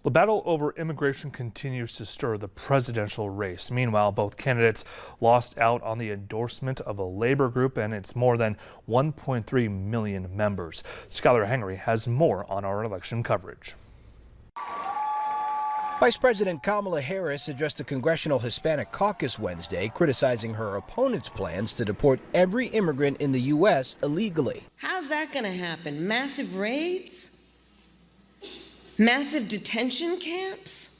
The battle over immigration continues to stir the presidential race. Meanwhile, both candidates lost out on the endorsement of a labor group and its more than 1.3 million members. Skylar Henry has more on our election coverage. Vice President Kamala Harris addressed the Congressional Hispanic Caucus Wednesday, criticizing her opponent's plans to deport every immigrant in the U.S. illegally. How's that going to happen? Massive raids? Massive detention camps?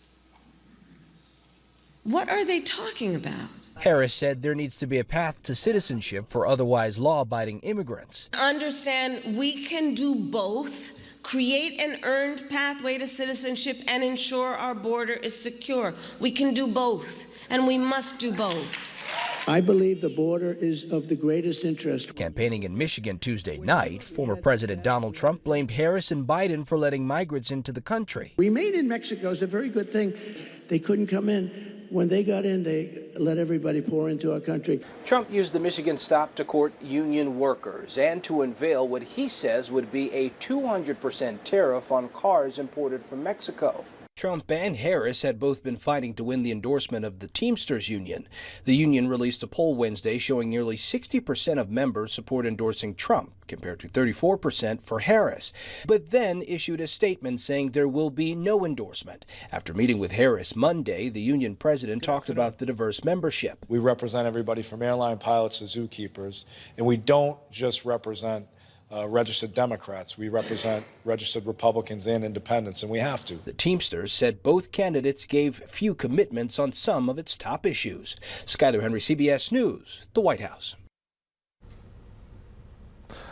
What are they talking about? Harris said there needs to be a path to citizenship for otherwise law-abiding immigrants. Understand, we can do both. Create an earned pathway to citizenship and ensure our border is secure. We can do both, and we must do both. I believe the border is of the greatest interest. Campaigning in Michigan Tuesday night, former President Donald Trump blamed Harris and Biden for letting migrants into the country. Remain in Mexico is a very good thing. They couldn't come in. When they got in, they let everybody pour into our country. Trump used the Michigan stop to court union workers and to unveil what he says would be a 200% tariff on cars imported from Mexico. Trump and Harris had both been fighting to win the endorsement of the Teamsters union. The union released a poll Wednesday showing nearly 60% of members support endorsing Trump, compared to 34% for Harris, but then issued a statement saying there will be no endorsement. After meeting with Harris Monday, the union president talked about the diverse membership. We represent everybody from airline pilots to zookeepers, and we don't just represent registered Democrats. We represent registered Republicans and independents, and we have to. The Teamsters said both candidates gave few commitments on some of its top issues. Skylar Henry, CBS News, the White House.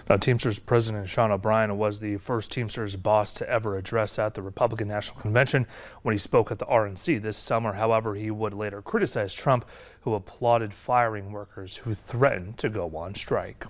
Now, Teamsters President Sean O'Brien was the first Teamsters boss to ever address at the Republican National Convention when he spoke at the RNC this summer. However, he would later criticize Trump, who applauded firing workers who threatened to go on strike.